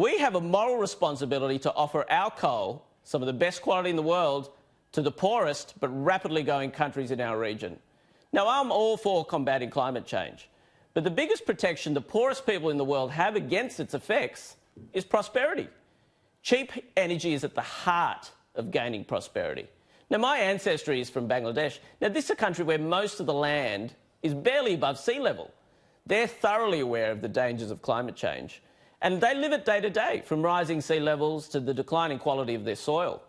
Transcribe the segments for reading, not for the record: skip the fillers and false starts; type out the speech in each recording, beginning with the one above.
We have a moral responsibility to offer our coal, some of the best quality in the world, to the poorest but rapidly growing countries in our region. Now, I'm all for combating climate change, but the biggest protection the poorest people in the world have against its effects is prosperity. Cheap energy is at the heart of gaining prosperity. Now, my ancestry is from Bangladesh. Now, this is a country where most of the land is barely above sea level. They're thoroughly aware of the dangers of climate change, and they live it day to day, from rising sea levels to the declining quality of their soil.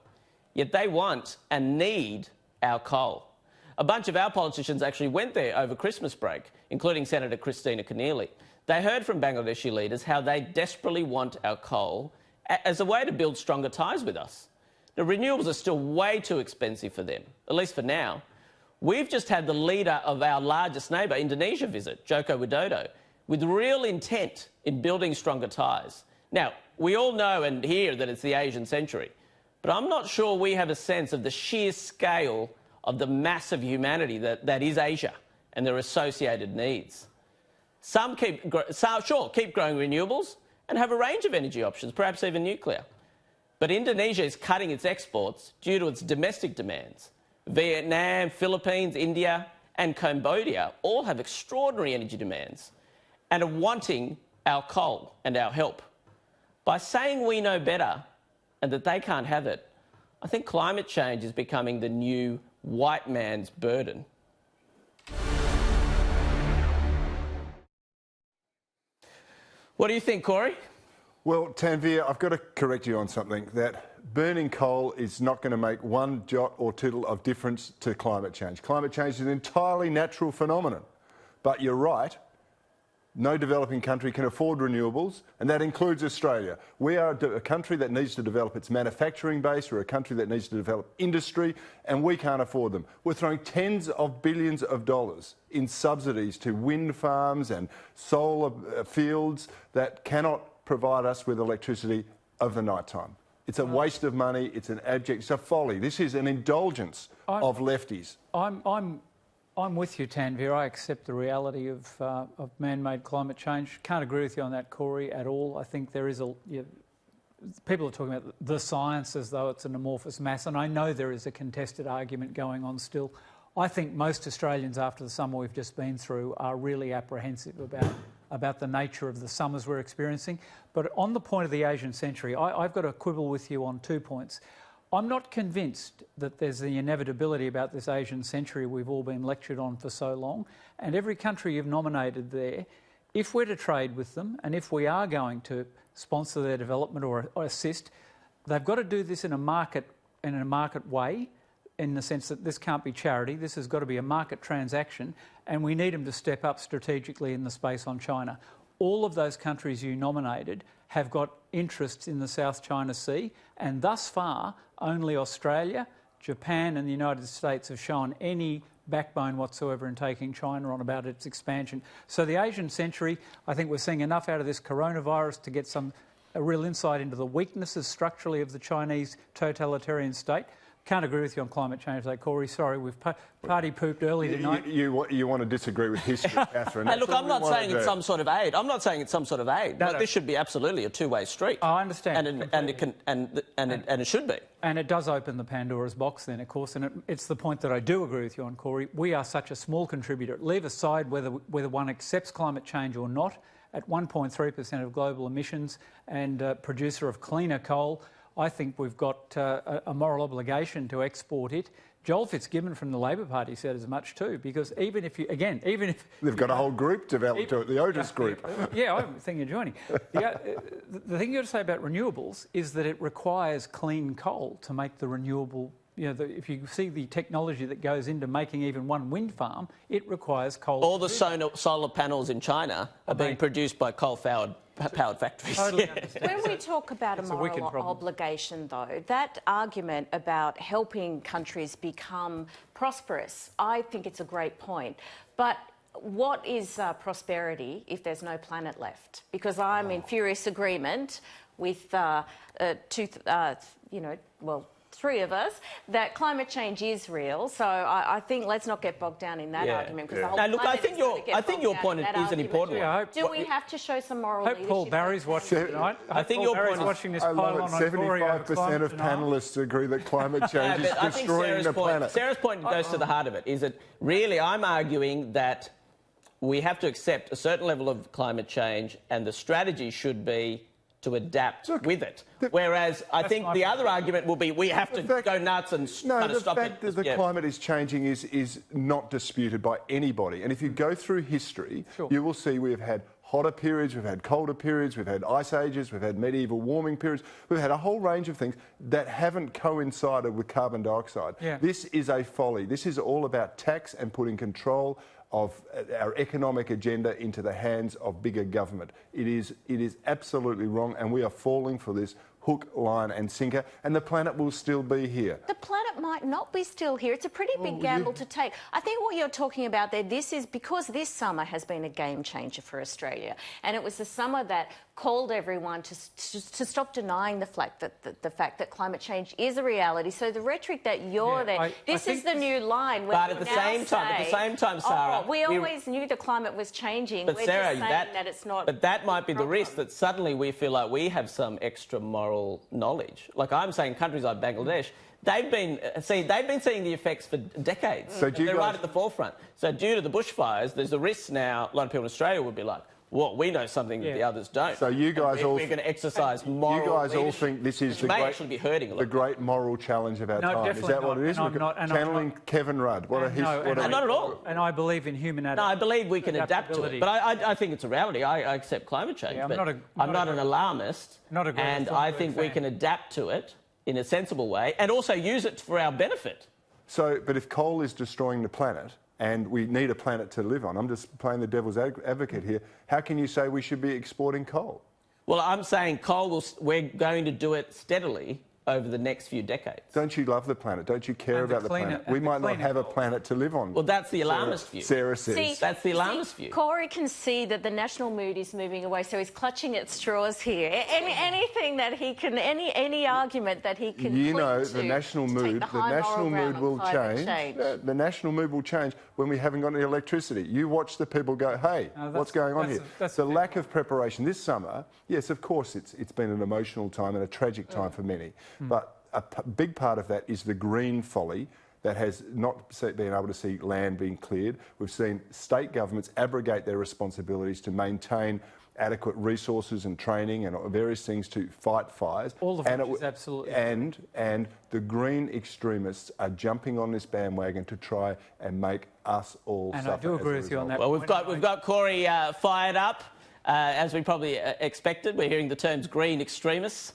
Yet they want and need our coal. A bunch of our politicians actually went there over Christmas break, including Senator Christina Keneally. They heard from Bangladeshi leaders how they desperately want our coal as a way to build stronger ties with us. The renewables are still way too expensive for them, at least for now. We've just had the leader of our largest neighbour, Indonesia, visit, Joko Widodo, with real intent in building stronger ties. Now, we all know and hear that it's the Asian century, but I'm not sure we have a sense of the sheer scale of the massive humanity that is Asia and their associated needs. Some keep growing renewables and have a range of energy options, perhaps even nuclear. But Indonesia is cutting its exports due to its domestic demands. Vietnam, Philippines, India and Cambodia all have extraordinary energy demands and are wanting our coal and our help. By saying we know better and that they can't have it, I think climate change is becoming the new white man's burden. What do you think, Cory? Well, Tanveer, I've got to correct you on something, that burning coal is not going to make one jot or tittle of difference to climate change. Climate change is an entirely natural phenomenon. But you're right, no developing country can afford renewables, and that includes Australia. We are a country that needs to develop its manufacturing base, we're a country that needs to develop industry, and we can't afford them. We're throwing tens of billions of dollars in subsidies to wind farms and solar fields that cannot provide us with electricity over the night time. It's a waste of money, it's it's a folly. This is an indulgence of lefties. I'm with you, Tanveer. I accept the reality of man-made climate change. Can't agree with you on that, Cory, at all. I think there is people are talking about the science as though it's an amorphous mass, and I know there is a contested argument going on still. I think most Australians, after the summer we've just been through, are really apprehensive about the nature of the summers we're experiencing. But on the point of the Asian century, I've got to quibble with you on 2 points. I'm not convinced that there's the inevitability about this Asian century we've all been lectured on for so long. And every country you've nominated there, if we're to trade with them and if we are going to sponsor their development or assist, they've got to do this in a market way, in the sense that this can't be charity. This has got to be a market transaction, and we need them to step up strategically in the space on China. All of those countries you nominated have got interests in the South China Sea, and thus far only Australia, Japan and the United States have shown any backbone whatsoever in taking China on about its expansion. So the Asian century, I think we're seeing enough out of this coronavirus to get a real insight into the weaknesses structurally of the Chinese totalitarian state. Can't agree with you on climate change, though, Cory. Sorry, we've party-pooped early tonight. You want to disagree with history, Catherine. Hey, look, I'm not saying it's some sort of aid. I'm not saying it's some sort of aid. No. This should be absolutely a two-way street. Oh, I understand. And it should be. And it does open the Pandora's box then, of course, and it's the point that I do agree with you on, Cory. We are such a small contributor. Leave aside whether one accepts climate change or not, at 1.3% of global emissions and producer of cleaner coal, I think we've got a moral obligation to export it. Joel Fitzgibbon from the Labor Party said as much too, because even if they've got a whole group developed to it, the Otis group. Yeah, I think you're joining. The thing you've got to say about renewables is that it requires clean coal to make the renewable. If you see the technology that goes into making even one wind farm, it requires coal. All the solar panels in China are being produced by coal-powered factories. Totally When we talk about a moral obligation, though, that argument about helping countries become prosperous, I think it's a great point. But what is prosperity if there's no planet left? Because I'm in furious agreement with, three of us, that climate change is real. So I think let's not get bogged down in that argument, because the whole look, I think your point is an argument. important one. Do we have to show some moral leadership? Paul Barry's watching tonight. I think your point is watching this I love it. pylon on Cory 75% of panellists agree that climate change is destroying the planet. Sarah's point goes to the heart of it, is that really I'm arguing that we have to accept a certain level of climate change, and the strategy should be to adapt with it. Whereas I think the other argument will be we have to go nuts and kind of stop it. The fact that the climate is changing is not disputed by anybody. And if you go through history, you will see we have had hotter periods, we've had colder periods, we've had ice ages, we've had medieval warming periods, we've had a whole range of things that haven't coincided with carbon dioxide. This is a folly. This is all about tax and putting control of our economic agenda into the hands of bigger government. It is absolutely wrong, and we are falling for this hook, line and sinker, and the planet will still be here. The planet might not be still here. It's a pretty big gamble to take. I think what you're talking about there, this is because this summer has been a game changer for Australia, and it was the summer that called everyone to stop denying the fact that climate change is a reality. So the rhetoric that you're this is the new line. But at the same time, Sarah, we always knew the climate was changing. But we're Sarah, just saying that it's not. But that might be the risk, that suddenly we feel like we have some extra moral knowledge. Like I'm saying, countries like Bangladesh, they've been seeing the effects for decades. So they're right at the forefront. So due to the bushfires, there's a risk now. A lot of people in Australia would be like, well, we know something that the others don't. So you guys we're going to exercise moral You guys all leadership, think this is actually be hurting a lot. the great moral challenge of our time. Is that what it is? Channeling Kevin Rudd. Not at all. And I believe in human adaptability. No, I believe we can adapt to it. But I think it's a reality. I accept climate change. Yeah, I'm not an alarmist. And I think we can adapt to it in a sensible way and also use it for our benefit. But if coal is destroying the planet, and we need a planet to live on, I'm just playing the devil's advocate here, how can you say we should be exporting coal? Well, I'm saying we're going to do it steadily over the next few decades. Don't you love the planet? Don't you care about the planet? We might not have a planet to live on. Well, that's the alarmist view. Sarah says. That's the alarmist view. Cory can see that the national mood is moving away, so he's clutching at straws here. Anything that he can, any argument that he can the national mood will change. The national mood will change when we haven't got any electricity. You watch the people go, hey, what's going on here? The lack of preparation this summer, yes, of course, it's been an emotional time and a tragic time for many. But a big part of that is the green folly that has not been able to see land being cleared. We've seen state governments abrogate their responsibilities to maintain adequate resources and training and various things to fight fires. All of which is absolutely... And the green extremists are jumping on this bandwagon to try and make us all suffer. And I do agree with you on that. Well, we've got Cory fired up, as we probably expected. We're hearing the terms green extremists.